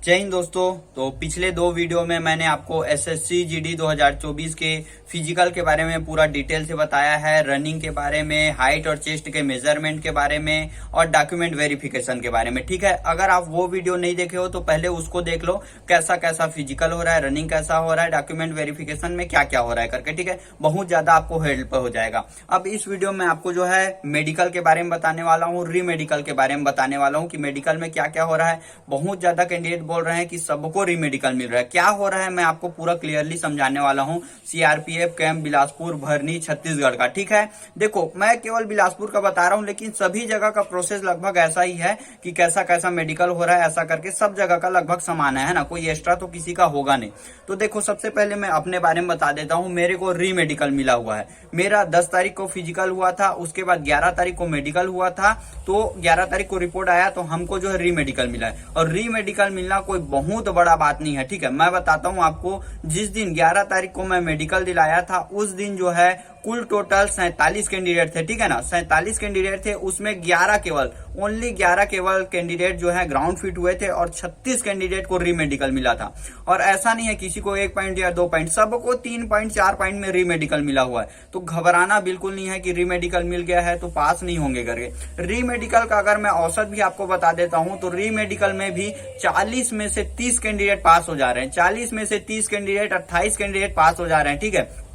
जय हिंद दोस्तों। तो पिछले दो वीडियो में मैंने आपको एसएससी जीडी 2024 के फिजिकल के बारे में पूरा डिटेल से बताया है, रनिंग के बारे में, हाइट और चेस्ट के मेजरमेंट के बारे में और डॉक्यूमेंट वेरिफिकेशन के बारे में। ठीक है, अगर आप वो वीडियो नहीं देखे हो तो पहले उसको देख लो, कैसा कैसा फिजिकल हो रहा है, रनिंग कैसा हो रहा है, डॉक्यूमेंट वेरिफिकेशन में क्या क्या हो रहा है करके। ठीक है, बहुत ज्यादा आपको हेल्प हो जाएगा। अब इस वीडियो में आपको जो है मेडिकल के बारे में बताने वाला हूँ, री मेडिकल के बारे में बताने वाला हूँ कि मेडिकल में क्या क्या हो रहा है। बहुत ज्यादा कैंडिडेट बोल रहे हैं कि सबको री मेडिकल मिल रहा है, क्या हो रहा है मैं आपको पूरा क्लियरली समझाने वाला हूँ। सीआरपीएफ कैंप बिलासपुर भरनी छत्तीसगढ़ का। ठीक है, देखो मैं केवल बिलासपुर का बता रहा हूँ, लेकिन सभी जगह का प्रोसेस लगभग ऐसा ही है कि कैसा कैसा मेडिकल हो रहा है, ऐसा करके सब जगह का लगभग समान है ना, कोई एक्स्ट्रा तो किसी का होगा नहीं। तो देखो सबसे पहले मैं अपने बारे में बता देता हूँ। मेरे को री मेडिकल मिला हुआ है। मेरा 10 तारीख को फिजिकल हुआ था, उसके बाद 11 तारीख को मेडिकल हुआ था। तो 11 तारीख को रिपोर्ट आया तो हमको जो है री मेडिकल मिला है। और री मेडिकल मिलना कोई बहुत बड़ा बात नहीं है। ठीक है, मैं बताता हूँ आपको। जिस दिन 11 तारीख को मैं मेडिकल दिलाया था उस दिन जो है कुल टोटल 47 कैंडिडेट थे। ठीक है ना, 47 कैंडिडेट थे, उसमें 11 केवल कैंडिडेट जो है ग्राउंड फिट हुए थे और 36 कैंडिडेट को री मेडिकल मिला था। और ऐसा नहीं है किसी को 1 पॉइंट या 2 पॉइंट, सबको 3 पॉइंट 4 पॉइंट में री मेडिकल मिला हुआ है। तो घबराना बिल्कुल नहीं है कि री मेडिकल मिल गया है तो पास नहीं होंगे करके। री मेडिकल का अगर मैं औसत भी आपको बता देता हूं तो री मेडिकल में भी 40 में से 30 कैंडिडेट पास हो जा रहे हैं। 40 में से 30 कैंडिडेट 28 कैंडिडेट पास हो जा रहे हैं। ठीक है,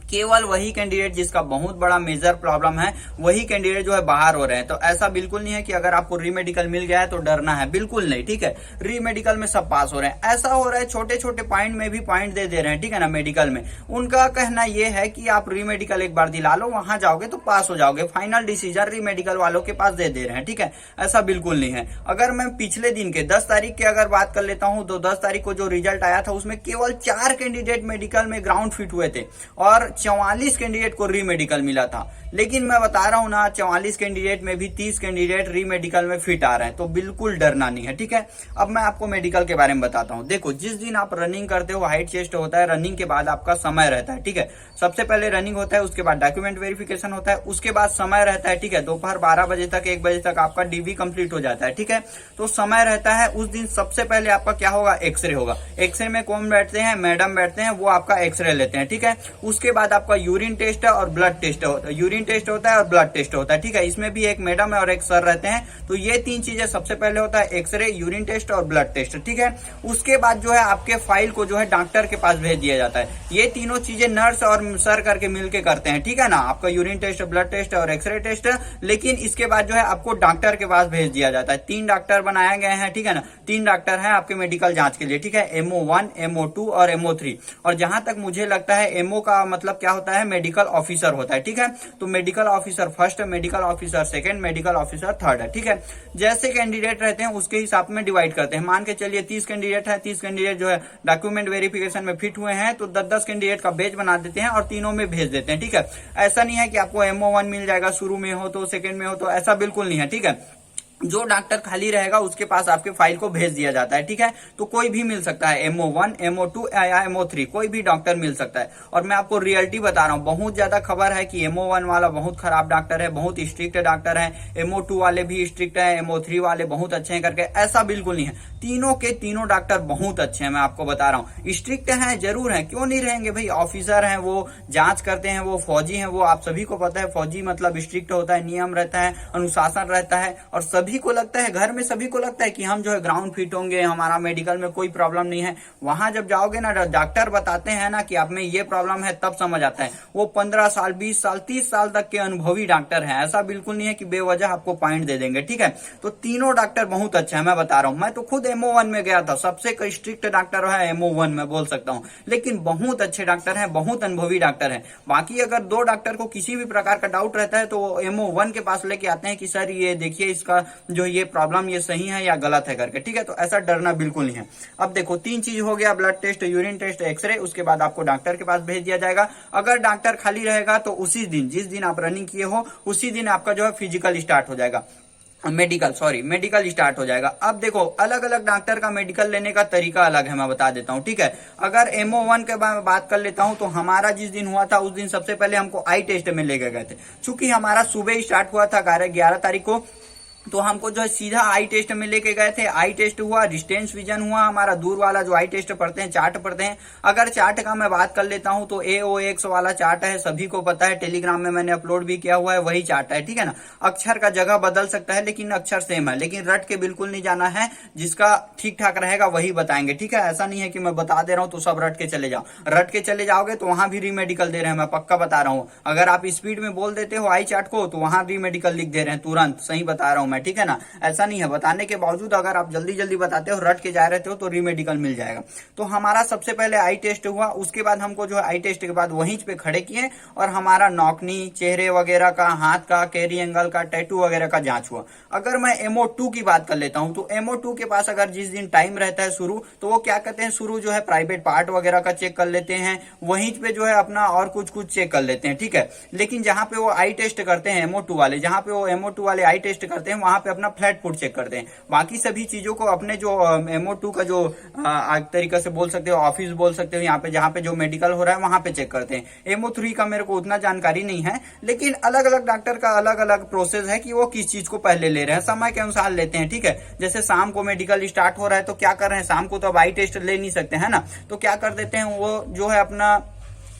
केवल वही कैंडिडेट जिसका बहुत बड़ा मेजर प्रॉब्लम है वही कैंडिडेट जो है बाहर हो रहे हैं। तो ऐसा बिल्कुल नहीं है कि अगर आपको री मेडिकल मिल गया है तो डरना है, बिल्कुल नहीं। ठीक है, री मेडिकल में सब पास हो रहे हैं। ऐसा हो रहा है छोटे छोटे पॉइंट में भी पॉइंट दे रहे हैं। ठीक है ना, मेडिकल में उनका कहना यह है कि आप री मेडिकल एक बार दिला लो, वहां जाओगे तो पास हो जाओगे। फाइनल डिसीजन री मेडिकल वालों के पास दे रहे हैं। ठीक है, ऐसा बिल्कुल नहीं है। अगर मैं पिछले दिन के 10 तारीख की अगर बात कर लेता हूं तो 10 तारीख को जो रिजल्ट आया था उसमें केवल 4 कैंडिडेट मेडिकल में ग्राउंड फिट हुए थे और 44 कैंडिडेट को री मेडिकल मिला था। लेकिन मैं बता रहा हूं ना, 44 कैंडिडेट में भी 30 कैंडिडेट री मेडिकल में फिट आ रहे हैं। तो बिल्कुल डरना नहीं है। ठीक है, अब मैं आपको मेडिकल के बारे में बताता हूं। देखो जिस दिन आप रनिंग करते हो, हाइट चेस्ट होता है, रनिंग के बाद आपका समय रहता है। ठीक है, सबसे पहले रनिंग होता है, उसके बाद डॉक्यूमेंट वेरिफिकेशन होता है, उसके बाद समय रहता है। ठीक है, दोपहर 12 बजे तक 1 बजे तक आपका डीवी कंप्लीट हो जाता है। ठीक है, तो समय रहता है। उस दिन सबसे पहले आपका क्या होगा, एक्सरे होगा। एक्सरे में कौन बैठते हैं, मैडम बैठते हैं, वो आपका एक्सरे लेते हैं। ठीक है, उसके बाद आपका यूरिन टेस्ट और ब्लड टेस्ट होता है। यूरिन टेस्ट होता है और ब्लड टेस्ट होता है। ठीक है, इसमें भी एक मैडम और एक सर रहते हैं। तो ये 3 चीजें सबसे पहले होता है, एक्सरे, यूरिन टेस्ट और ब्लड टेस्ट। ठीक है, उसके बाद जो है आपके फाइल को जो है डॉक्टर के पास भेज दिया जाता है। ये तीनों चीजें नर्स और सर करके मिलके करते हैं। ठीक है ना, आपका यूरिन टेस्ट, ब्लड टेस्ट और एक्सरे टेस्ट। लेकिन इसके बाद जो है आपको डॉक्टर के पास भेज दिया जाता है। 3 डॉक्टर बनाए गए हैं। ठीक है ना, 3 डॉक्टर हैं आपके मेडिकल जांच के लिए। ठीक है, MO1, MO2 और MO3। और जहां तक मुझे लगता है MO का मतलब क्या होता है, मेडिकल ऑफिसर होता है। ठीक है, तो medical officer first, medical officer second, medical officer third है। ठीक है, जैसे कैंडिडेट रहते हैं उसके हिसाब में डिवाइड करते हैं। मान के चलिए 30 कैंडिडेट है, 30 कैंडिडेट जो है डॉक्यूमेंट वेरिफिकेशन में फिट हुए हैं तो 10-10 कैंडिडेट का बैच बना देते हैं और तीनों में भेज देते हैं। ठीक है, ऐसा नहीं है कि आपको MO1 मिल जाएगा, शुरू में हो तो सेकंड में हो तो, ऐसा बिल्कुल नहीं है। ठीक है, जो डॉक्टर खाली रहेगा उसके पास आपके फाइल को भेज दिया जाता है। ठीक है, तो कोई भी मिल सकता है, MO1, MO2 या MO3, कोई भी डॉक्टर मिल सकता है। और मैं आपको रियलिटी बता रहा हूँ, बहुत ज्यादा खबर है कि MO1 वाला बहुत खराब डॉक्टर है, बहुत स्ट्रिक्ट डॉक्टर है, MO2 वाले भी स्ट्रिक्ट है, MO3 वाले बहुत अच्छे हैं करके, ऐसा बिल्कुल नहीं है। तीनों के तीनों डॉक्टर बहुत अच्छे हैं, मैं आपको बता रहा हूँ। स्ट्रिक्ट हैं जरूर है, क्यों नहीं रहेंगे भाई, ऑफिसर हैं, वो जांच करते हैं, वो फौजी हैं, वो आप सभी को पता है। फौजी मतलब स्ट्रिक्ट होता है, नियम रहता है, अनुशासन रहता है। और सभी को लगता है, घर में सभी को लगता है कि हम जो है ग्राउंड फिट होंगे, हमारा मेडिकल में कोई प्रॉब्लम नहीं है। वहां जब जाओगे ना, डॉक्टर बताते हैं ना कि आप में ये प्रॉब्लम है, तब समझ आता है। वो 15 साल, 20 साल, 30 साल तक के अनुभवी डॉक्टर हैं। ऐसा बिल्कुल नहीं है कि बेवजह आपको पॉइंट दे देंगे। ठीक है, तो तीनों डॉक्टर बहुत अच्छे हैं, मैं बता रहा हूं। मैं तो खुद MO1 में गया था, सबसे स्ट्रिक्ट डॉक्टर है MO1 में बोल सकता हूं। लेकिन बहुत अच्छे डॉक्टर हैं, बहुत अनुभवी डॉक्टर हैं। बाकी अगर 2 डॉक्टर को किसी भी प्रकार का डाउट रहता है तो वो MO1 के पास लेके आते हैं कि सर ये देखिए इसका जो ये प्रॉब्लम ये सही है या गलत है करके। ठीक है, तो ऐसा डरना बिल्कुल नहीं है। अब देखो 3 चीज हो गया, blood test, urine test, X ray, उसके बाद आपको डॉक्टर के पास भेज दिया जाएगा। अगर डॉक्टर खाली रहेगा तो उसी दिन, जिस दिन आप रनिंग किए हो उसी दिन आपका जो है फिजिकल स्टार्ट हो जाएगा, मेडिकल स्टार्ट हो जाएगा। अब देखो अलग अलग डॉक्टर का मेडिकल लेने का तरीका अलग है, मैं बता देता हूँ। ठीक है, अगर MO1 के बात कर लेता हूँ तो हमारा जिस दिन हुआ था उस दिन सबसे पहले हमको आई टेस्ट में लेके गए थे। चूंकि हमारा सुबह ही स्टार्ट हुआ था 11 तारीख को, तो हमको जो है सीधा आई टेस्ट में लेके गए थे। आई टेस्ट हुआ, डिस्टेंस विजन हुआ, हमारा दूर वाला जो आई टेस्ट पढ़ते हैं, चार्ट पढ़ते हैं। अगर चार्ट का मैं बात कर लेता हूं तो AOX वाला चार्ट है, सभी को पता है, टेलीग्राम में मैंने अपलोड भी किया हुआ है, वही चार्ट है, ठीक है ना। अक्षर का जगह बदल सकता है लेकिन अक्षर सेम है, लेकिन रट के बिल्कुल नहीं जाना है, जिसका ठीक ठाक रहेगा वही बताएंगे, ठीक है। ऐसा नहीं है कि मैं बता दे रहा हूं तो सब रट के चले जाओ, रट के चले जाओगे तो वहां भी रीमेडिकल दे रहे हैं, मैं पक्का बता रहा हूं। अगर आप स्पीड में बोल देते हो आई चार्ट को तो वहां रीमेडिकल लिख दे रहे हैं तुरंत, सही बता रहा हूं मैं, ठीक है ना। ऐसा नहीं है, बताने के बावजूद अगर आप जल्दी जल्दी बताते हो, रट के जा रहे हो तो रीमेडिकल मिल जाएगा। तो हमारा सबसे पहले आई टेस्ट हुआ, उसके बाद हमको जो है आई टेस्ट के बाद वहीं पे खड़े किए और हमारा नौकनी, चेहरे वगैरह का, हाथ का, कैरी एंगल का, टैटू वगैरह का जांच हुआ। अगर मैं MO2 की बात कर लेता हूं तो MO2 के पास अगर जिस दिन टाइम रहता है शुरू, तो वो क्या कहते हैं, शुरू जो है प्राइवेट पार्ट वगैरह का चेक कर लेते हैं, वहीं पे जो है अपना और कुछ कुछ चेक कर लेते हैं, ठीक है। लेकिन जहां पे वो आई टेस्ट करते हैं MO2 वाले, जहां पे वो MO2 वाले आई टेस्ट करते हैं वहां पे अपना फ्लैट फुट चेक करते हैं। बाकी सभी चीजों को अपने जो MO2 का जो तरीका से बोल सकते हो, ऑफिस बोल सकते हो, यहाँ पे जहाँ पे जो मेडिकल हो रहा है वहां पे चेक करते हैं। MO3 का मेरे को उतना जानकारी नहीं है, लेकिन अलग अलग डॉक्टर का अलग अलग प्रोसेस है कि वो किस चीज को पहले ले रहे हैं, समय के अनुसार लेते हैं, ठीक है। जैसे शाम को मेडिकल स्टार्ट हो रहा है तो क्या कर रहे हैं, शाम को तो अब आई टेस्ट ले नहीं सकते है ना, तो क्या कर देते हैं, वो जो है अपना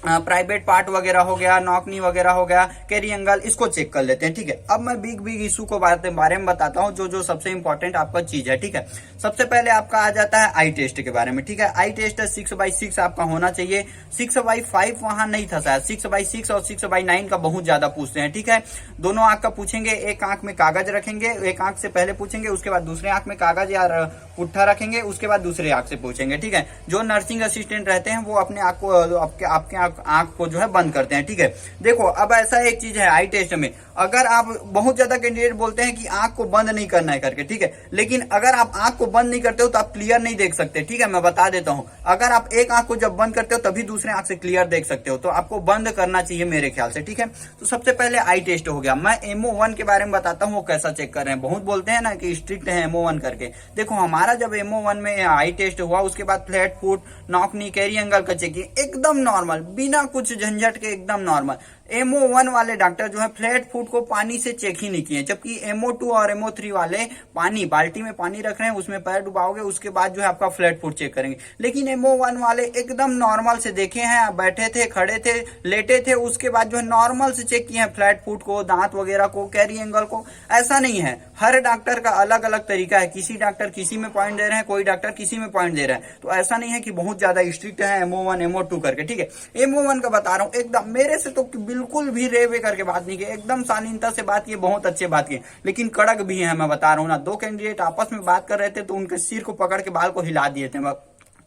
प्राइवेट पार्ट वगैरह हो गया, नौकनी वगैरह हो गया, कैरी एंगल, इसको चेक कर लेते हैं, ठीक है। अब मैं बिग बिग इशू को बारे में बताता हूं, जो जो सबसे इंपॉर्टेंट आपका चीज है, ठीक है। सबसे पहले आपका आ जाता है आई टेस्ट के बारे में, ठीक है। आई टेस्ट 6/6 आपका होना चाहिए, 6/5 वहां नहीं था शायद, 6/6 और 6/9 का बहुत ज्यादा पूछते हैं, ठीक है। दोनों आंख का पूछेंगे, एक आंख में कागज रखेंगे, एक आंख से पहले पूछेंगे, उसके बाद दूसरे आंख में कागज या पुट्ठा रखेंगे, उसके बाद दूसरे आंख से पूछेंगे, ठीक है। जो नर्सिंग असिस्टेंट रहते हैं वो अपने आंख को, आपके आंख को जो है बंद करते हैं, ठीक है। देखो अब ऐसा एक चीज है आई टेस्ट में, अगर आप बहुत ज्यादा कैंडिडेट बोलते हैं कि आंख को बंद नहीं करना है करके, ठीक है, लेकिन अगर आप आंख को बंद नहीं करते हो तो आप क्लियर नहीं देख सकते, ठीक है। मैं बता देता हूं, अगर आप एक आंख को जब बंद करते हो तभी दूसरे आंख से क्लियर देख सकते हो, तो आपको बंद करना चाहिए मेरे ख्याल से, ठीक है। तो सबसे पहले आई टेस्ट हो गया। मैं MO1 के बारे में बताता हूँ वो कैसा चेक कर रहे हैं। बहुत बोलते हैं ना कि स्ट्रिक्ट है MO1 करके, देखो हमारा जब MO1 में आई टेस्ट हुआ, उसके बाद फ्लैट फुट, नौकनी, कैरी एंगल का चेकिंग एकदम नॉर्मल, बिना कुछ झंझट के एकदम नॉर्मल। MO1 वाले डॉक्टर जो है फ्लैट फुट को पानी से चेक ही नहीं किए, जबकि MO2 और MO3 वाले पानी, बाल्टी में पानी रख रहे हैं, उसमें पैर डुबाओगे, उसके बाद जो है आपका फ्लैट फुट चेक करेंगे। लेकिन MO1 वाले एकदम नॉर्मल से देखे हैं, बैठे थे, खड़े थे, लेटे थे, उसके बाद जो है नॉर्मल से चेक किए हैं फ्लैट फुट को, दांत वगैरह को, कैरी एंगल को। ऐसा नहीं है, हर डॉक्टर का अलग अलग तरीका है, किसी डॉक्टर किसी में पॉइंट दे रहे हैं, कोई डॉक्टर किसी में पॉइंट दे रहा है, तो ऐसा नहीं है कि बहुत ज्यादा स्ट्रिक्ट है MO1 MO2 करके, ठीक है। MO1 का बता रहा हूँ, एकदम मेरे से तो बिल्कुल भी रे वे करके बात नहीं की, एकदम शालीनता से बात की, बहुत अच्छे बात की, लेकिन कड़क भी है। मैं बता रहा हूँ ना, दो कैंडिडेट आपस में बात कर रहे थे तो उनके सिर को पकड़ के बाल को हिला दिए थे,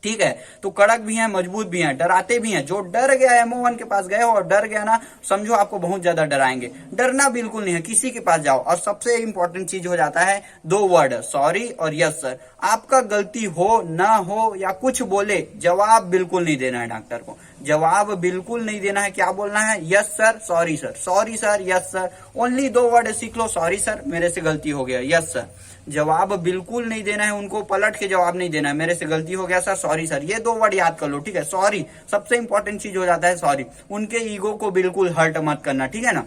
ठीक है। तो कड़क भी हैं, मजबूत भी हैं, डराते भी हैं। जो डर गया MO1 के पास गए हो और डर गया ना, समझो आपको बहुत ज्यादा डराएंगे। डरना बिल्कुल नहीं है, किसी के पास जाओ। और सबसे इंपॉर्टेंट चीज हो जाता है 2 वर्ड, सॉरी और यस सर। आपका गलती हो ना हो या कुछ बोले, जवाब बिल्कुल नहीं देना है डॉक्टर को, जवाब बिल्कुल नहीं देना है। क्या बोलना है, yes sir, sorry sir, sorry sir, yes sir. Only 2 word सीख लो, सॉरी सर मेरे से गलती हो गया, यस सर। जवाब बिल्कुल नहीं देना है उनको, पलट के जवाब नहीं देना है, मेरे से गलती हो गया सर, सॉरी सर। ये 2 वर्ड याद कर लो, ठीक है। सॉरी सबसे इंपॉर्टेंट चीज हो जाता है, सॉरी। उनके ईगो को बिल्कुल हर्ट मत करना, ठीक है ना।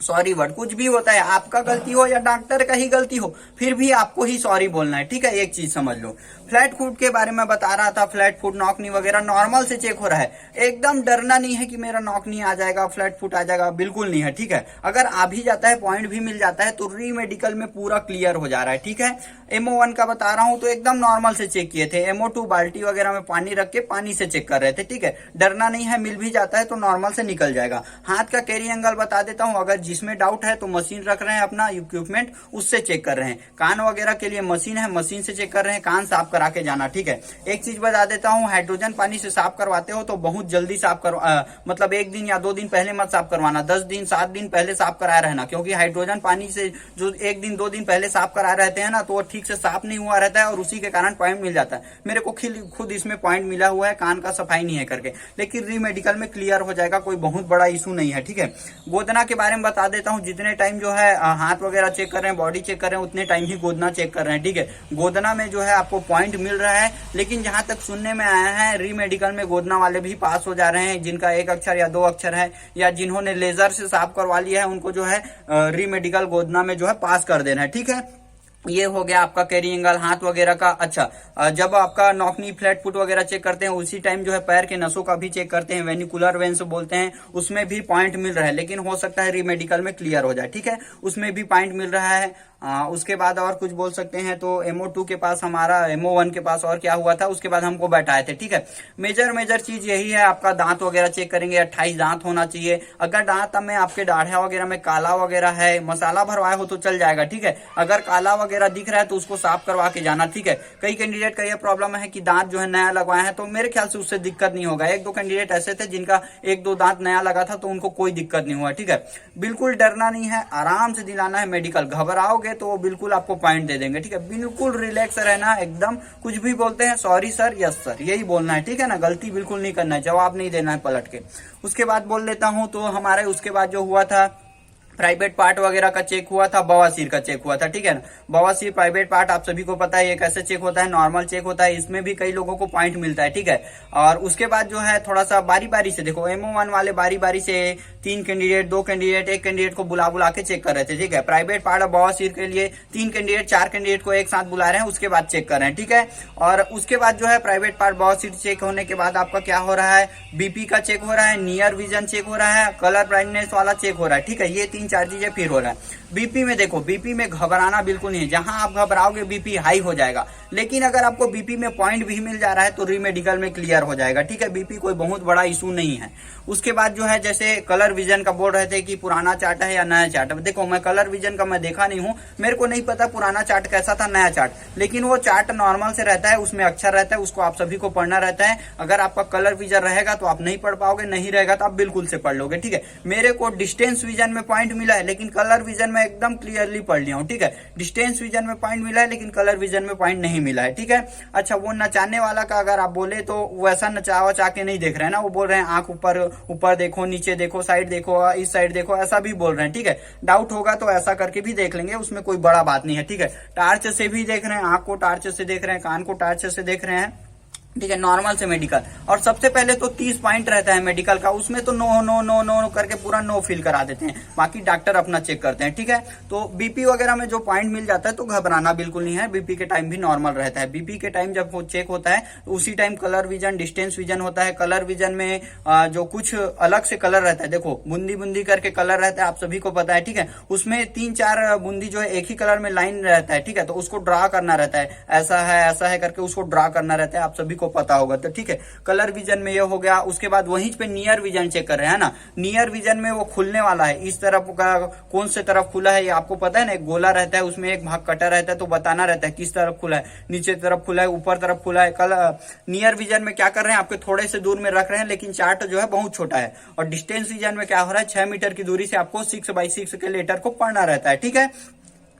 सॉरी वर्ड कुछ भी होता है, आपका गलती हो या डॉक्टर का ही गलती हो, फिर भी आपको ही सॉरी बोलना है, ठीक है। एक चीज समझ लो, फ्लैट फुट के बारे में बता रहा था, फ्लैट फुट, नौकनी वगैरह नॉर्मल से चेक हो रहा है, एकदम डरना नहीं है कि मेरा नौकनी आ जाएगा, फ्लैट फुट आ जाएगा, बिल्कुल नहीं है, ठीक है। अगर आ भी जाता है, पॉइंट भी मिल जाता है, तो री मेडिकल में पूरा क्लियर हो जा रहा है, ठीक है। MO1 का बता रहा हूं तो एकदम नॉर्मल से चेक किए थे। MO2 बाल्टी वगैरह में पानी रख के पानी से चेक कर रहे थे, ठीक है। डरना नहीं है, मिल भी जाता है तो नॉर्मल से निकल जाएगा। हाथ का कैरी एंगल बता देता हूं, अगर जिसमें डाउट है तो मशीन रख रहे हैं, अपना इक्विपमेंट उससे चेक कर रहे हैं। कान वगैरह के लिए मशीन है, मशीन से चेक कर रहे हैं, कान साफ करा के जाना, ठीक है। एक चीज बता देता हूं, हाइड्रोजन पानी से साफ करवाते हो तो बहुत जल्दी साफ मतलब 1 दिन या 2 दिन पहले मत साफ करवाना, 10 दिन 7 दिन पहले साफ कराया रहना, क्योंकि हाइड्रोजन पानी से जो 1 दिन 2 दिन पहले साफ कराए रहते हैं ना, तो वो ठीक से साफ नहीं हुआ रहता है और उसी के कारण पॉइंट मिल जाता है। मेरे को खुद इसमें पॉइंट मिला हुआ है, कान का सफाई नहीं है करके, लेकिन री मेडिकल में क्लियर हो जाएगा, कोई बहुत बड़ा इशू नहीं है, ठीक है। गोदना के बारे में बता देता हूँ, जितने टाइम जो है हाथ वगैरह चेक कर रहे हैं, बॉडी चेक कर रहे हैं, उतने टाइम ही गोदना चेक कर रहे हैं, ठीक है। गोदना में जो है आपको पॉइंट मिल रहा है, लेकिन जहां तक सुनने में आया है, री मेडिकल में गोदना वाले भी पास हो जा रहे हैं, जिनका 1 अक्षर या 2 अक्षर है, या जिन्होंने लेजर से साफ करवा लिया है, उनको जो है री मेडिकल गोदना में जो है पास कर देना है, ठीक है। ये हो गया आपका कैरी एंगल हाथ वगैरह का। अच्छा, जब आपका नॉकनी फ्लैट फुट वगैरह चेक करते हैं उसी टाइम जो है पैर के नसों का भी चेक करते हैं, वेनिकुलर वेन्स बोलते हैं, उसमें भी पॉइंट मिल रहा है, लेकिन हो सकता है रीमेडिकल में क्लियर हो जाए। ठीक है, उसमें भी पॉइंट मिल रहा है। उसके बाद और कुछ बोल सकते हैं तो MO2 के पास हमारा, MO1 के पास और क्या हुआ था, उसके बाद हमको बैठाए थे। ठीक है, मेजर चीज यही है, आपका दांत वगैरह चेक करेंगे, 28 दांत होना चाहिए। अगर दांत में आपके दाढ़ा वगैरह में काला वगैरह है, मसाला भरवाए हो तो चल जाएगा। ठीक है, अगर काला वगैरह दिख रहा है तो उसको साफ करवा के जाना। ठीक है, कई कैंडिडेट का यह प्रॉब्लम है कि दांत जो है नया लगवाए हैं, तो मेरे ख्याल से उससे दिक्कत नहीं होगा। 1-2 कैंडिडेट ऐसे थे जिनका 1-2 दांत नया लगा था तो उनको कोई दिक्कत नहीं हुआ। ठीक है, बिल्कुल डरना नहीं है, आराम से दिलाना है मेडिकल। घबराओगे तो वो बिल्कुल आपको पॉइंट दे देंगे। ठीक है, बिल्कुल रिलैक्स रहना, एकदम कुछ भी बोलते हैं सॉरी सर, यस सर, यही बोलना है। ठीक है ना, गलती बिल्कुल नहीं करना है, जवाब नहीं देना है पलट के। उसके बाद बोल लेता हूं तो हमारे उसके बाद जो हुआ था, प्राइवेट पार्ट वगैरह का चेक हुआ था, बवासीर का चेक हुआ था। ठीक है ना, बवासीर प्राइवेट पार्ट आप सभी को पता है ये कैसे चेक होता है, नॉर्मल चेक होता है, इसमें भी कई लोगों को पॉइंट मिलता है। ठीक है, और उसके बाद जो है थोड़ा सा बारी बारी से देखो, MO1 वाले बारी बारी से 3 कैंडिडेट, 2 कैंडिडेट, 1 कैंडिडेट को बुला के चेक कर रहे थे। ठीक है, प्राइवेट पार्ट और बवासीर के लिए 3 कैंडिडेट 4 कैंडिडेट को एक साथ बुला रहे हैं, उसके बाद चेक कर रहे हैं। ठीक है, और उसके बाद जो है प्राइवेट पार्ट बवासीर चेक होने के बाद आपका क्या हो रहा है, BP का चेक हो रहा है, नियर विजन चेक हो रहा है, कलर ब्राइटनेस वाला चेक हो रहा है। ठीक है, ये 3-4 चीजें फिर हो रहा है। BP में देखो, BP में घबराना बिल्कुल नहीं है, जहां आप घबराओगे BP हाई हो जाएगा। लेकिन अगर आपको BP में पॉइंट भी मिल जा रहा है तो रीमेडिकल में क्लियर हो जाएगा। ठीक है, BP कोई बहुत बड़ा इशू नहीं है। उसके बाद जो है जैसे कलर विजन का बोल रहे थे कि पुराना चार्ट है या नया चार्ट है। देखो, मैं कलर विजन का मैं देखा नहीं हूं, मेरे को नहीं पता पुराना चार्ट कैसा था, नया चार्ट, लेकिन वो चार्ट नॉर्मल से रहता है, उसमें अक्षर रहता है, उसको आप सभी को पढ़ना रहता है। अगर आपका कलर विजन रहेगा तो आप नहीं पढ़ पाओगे, नहीं रहेगा तो आप बिल्कुल से पढ़ लोगे। ठीक है, मेरे को डिस्टेंस विजन में पॉइंट मिला है, लेकिन कलर विजन में एकदम क्लियरली पढ़ लिया हूं। ठीक है, डिस्टेंस विजन में पॉइंट मिला है लेकिन कलर विजन में पॉइंट नहीं मिला है। ठीक है, अच्छा, वो नचाने वाला का अगर आप बोले तो वैसा नचा वचा के नहीं देख रहे हैं ना, वो बोल रहे हैं आंख ऊपर ऊपर देखो, नीचे देखो, साइड देखो, इस साइड देखो, ऐसा भी बोल रहे हैं। ठीक है, डाउट होगा तो ऐसा करके भी देख लेंगे, उसमें कोई बड़ा बात नहीं है। ठीक है, टार्च से भी देख रहे हैं, आंख को टार्च से देख रहे हैं, कान को टार्च से देख रहे हैं। ठीक है, नॉर्मल से मेडिकल। और सबसे पहले तो 30 पॉइंट रहता है मेडिकल का, उसमें तो नो नो नो नो करके पूरा नो फिल करा देते हैं, बाकी डॉक्टर अपना चेक करते हैं। ठीक है, तो BP वगैरह में जो पॉइंट मिल जाता है तो घबराना बिल्कुल नहीं है, BP के टाइम भी नॉर्मल रहता है। BP के टाइम जब चेक होता है तो उसी time colour vision, distance vision होता है। कलर विजन में जो कुछ अलग से कलर रहता है, देखो बूंदी बूंदी करके कलर रहता है, आप सभी को पता है। ठीक है, उसमें 3-4 बूंदी जो है एक ही कलर में लाइन रहता है। ठीक है, तो उसको ड्रा करना रहता है, ऐसा है करके उसको ड्रा करना रहता है, आप सभी को पता होगा। तो ठीक है, कलर विजन में ये हो गया। उसके बाद वहीं पे नियर विजन चेक कर रहे हैं ना, नियर विजन में वो खुलने वाला है, इस तरफ का कौन से तरफ खुला है ये आपको पता है ना, एक गोला रहता है, उसमें एक भाग कटा रहता है, तो बताना रहता है किस तरफ खुला है, नीचे तरफ खुला है, ऊपर तरफ खुला है। नियर विजन में क्या कर रहे हैं, आपके थोड़े से दूर में रख रहे हैं, लेकिन चार्ट जो है बहुत छोटा है। और डिस्टेंस विजन में क्या हो रहा है, 6 मीटर की दूरी से आपको 6x6 के लेटर को पढ़ना रहता है। ठीक है,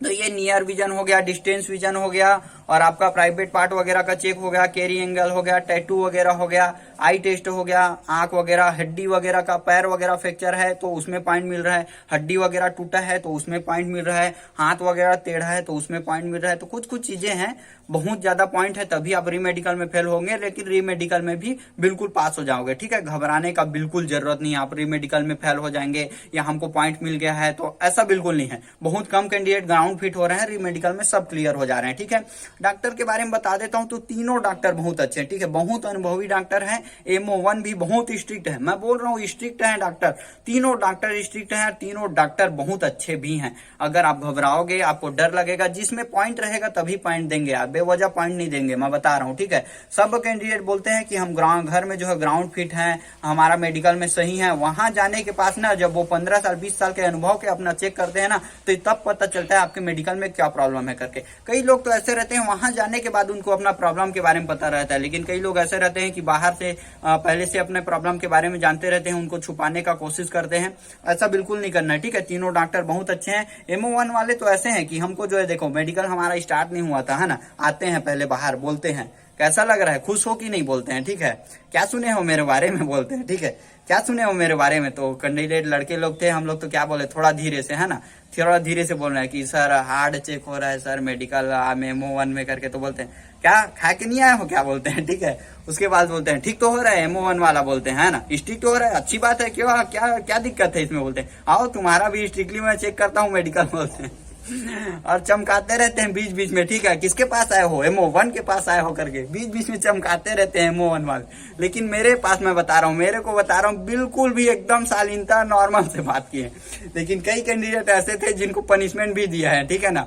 तो ये नियर विजन हो गया, डिस्टेंस विजन हो गया, और आपका प्राइवेट पार्ट वगैरह का चेक हो गया, कैरी एंगल हो गया, टैटू वगैरह हो गया, आई टेस्ट हो गया, आंख वगैरह, हड्डी वगैरह का, पैर वगैरह फ्रैक्चर है तो उसमें पॉइंट मिल रहा है, हड्डी वगैरह टूटा है तो उसमें पॉइंट मिल रहा है, हाथ वगैरह टेढ़ा है तो उसमें पॉइंट मिल रहा है। तो कुछ कुछ चीजें हैं, बहुत ज्यादा पॉइंट है तभी आप रीमेडिकल में फेल होंगे, लेकिन रीमेडिकल में भी बिल्कुल पास हो जाओगे। ठीक है, घबराने का बिल्कुल जरूरत नहीं है, आप रीमेडिकल में फेल हो जाएंगे या हमको पॉइंट मिल गया है, तो ऐसा बिल्कुल नहीं है। बहुत कम कैंडिडेट ग्राउंड फिट हो रहे हैं, रीमेडिकल में सब क्लियर हो जा रहे हैं। ठीक है, डॉक्टर के बारे में बता देता हूं तो तीनों डॉक्टर बहुत अच्छे हैं। ठीक है, बहुत अनुभवी डॉक्टर हैं। MO1 भी बहुत स्ट्रिक्ट है, मैं बोल रहा हूँ स्ट्रिक्ट है डॉक्टर, तीनों डॉक्टर स्ट्रिक्ट हैं, तीनों डॉक्टर बहुत अच्छे भी हैं। अगर आप घबराओगे, आपको डर लगेगा, जिसमें पॉइंट रहेगा तभी पॉइंट देंगे, आप बेवजह पॉइंट नहीं देंगे, मैं बता रहा हूँ। ठीक है, सब कैंडिडेट बोलते हैं कि हम घर में जो है ग्राउंड फिट है, हमारा मेडिकल में सही है, वहां जाने के पास ना जब वो 15 साल 20 साल के अनुभव के अपना चेक करते हैं ना, तो तब पता चलता है आपके मेडिकल में क्या प्रॉब्लम है करके। कई लोग तो ऐसे रहते हैं वहां जाने के बाद उनको अपना प्रॉब्लम के बारे में पता रहता है, लेकिन कई लोग ऐसे रहते हैं कि बाहर से पहले से अपने प्रॉब्लम के बारे में जानते रहते हैं, उनको छुपाने का कोशिश करते हैं। ऐसा बिल्कुल नहीं करना है। ठीक है, तीनों डॉक्टर बहुत अच्छे हैं। MO1 वाले तो ऐसे हैं कि हमको जो है देखो, मेडिकल हमारा स्टार्ट नहीं हुआ था, है ना, आते हैं पहले बाहर, बोलते हैं कैसा लग रहा है, खुश हो कि नहीं, बोलते हैं। ठीक है, क्या सुने हो मेरे बारे में, बोलते हैं। ठीक है, क्या सुने हो मेरे बारे में, तो कैंडिडेट लड़के लोग थे, हम लोग तो क्या बोले, थोड़ा धीरे से, है ना, थोड़ा धीरे से बोल रहे हैं कि सर हार्ड चेक हो रहा है सर मेडिकल MO1 में करके, तो बोलते हैं क्या खा के नहीं आए हो क्या, बोलते हैं। ठीक है, उसके बाद बोलते हैं ठीक तो हो रहा है, MO1 वाला बोलते हैं, है ना, स्ट्रिक्ट हो रहा है, अच्छी बात है, क्यों क्या क्या दिक्कत है इसमें, बोलते हैं आओ तुम्हारा भी स्ट्रिक्टली मैं चेक करता हूँ मेडिकल, बोलते हैं। और चमकाते रहते हैं बीच बीच में, ठीक है। किसके पास आए हो, MO1 के पास आए हो करके बीच बीच में चमकाते रहते हैं MO1 वाले। लेकिन मेरे पास मैं बता रहा हूँ, मेरे को बता रहा हूँ, बिल्कुल भी एकदम शालीनता नॉर्मल से बात की है। लेकिन कई कैंडिडेट ऐसे थे जिनको पनिशमेंट भी दिया है, ठीक है ना।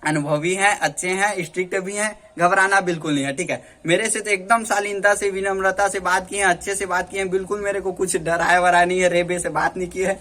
अनुभवी हैं, अच्छे हैं, स्ट्रिक्ट भी हैं, घबराना बिल्कुल नहीं है, ठीक है। मेरे से तो एकदम शालीनता से, विनम्रता से बात की है, अच्छे से बात की है, बिल्कुल मेरे को कुछ डराया वराया नहीं है, रेबे से बात नहीं की है।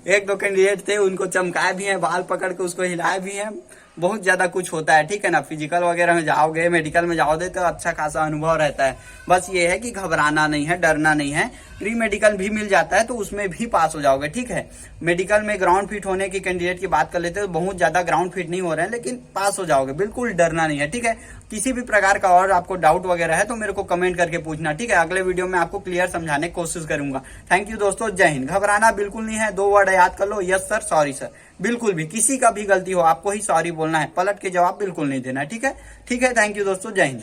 एक दो कैंडिडेट थे, उनको चमकाए भी है, बाल पकड़ के उसको हिलाए भी है। बहुत ज्यादा कुछ होता है, ठीक है ना। फिजिकल वगैरह में जाओगे, मेडिकल में जाओगे तो अच्छा खासा अनुभव रहता है। बस ये है कि घबराना नहीं है, डरना नहीं है। प्री मेडिकल भी मिल जाता है तो उसमें भी पास हो जाओगे, ठीक है। मेडिकल में ग्राउंड फिट होने की कैंडिडेट की बात कर लेते हैं तो बहुत ज्यादा ग्राउंड फिट नहीं हो रहे हैं, लेकिन पास हो जाओगे, बिल्कुल डरना नहीं है, ठीक है। किसी भी प्रकार का और आपको डाउट वगैरह है तो मेरे को कमेंट करके पूछना, ठीक है। अगले वीडियो में आपको क्लियर समझाने की कोशिश करूंगा। थैंक यू दोस्तों, जय हिंद। घबराना बिल्कुल नहीं है, 2 वर्ड याद कर लो, यस सर, सॉरी सर। बिल्कुल भी किसी का भी गलती हो आपको ही सॉरी बोलना है, पलट के जवाब बिल्कुल नहीं देना है, ठीक है। ठीक है, थैंक यू दोस्तों, जय हिंद।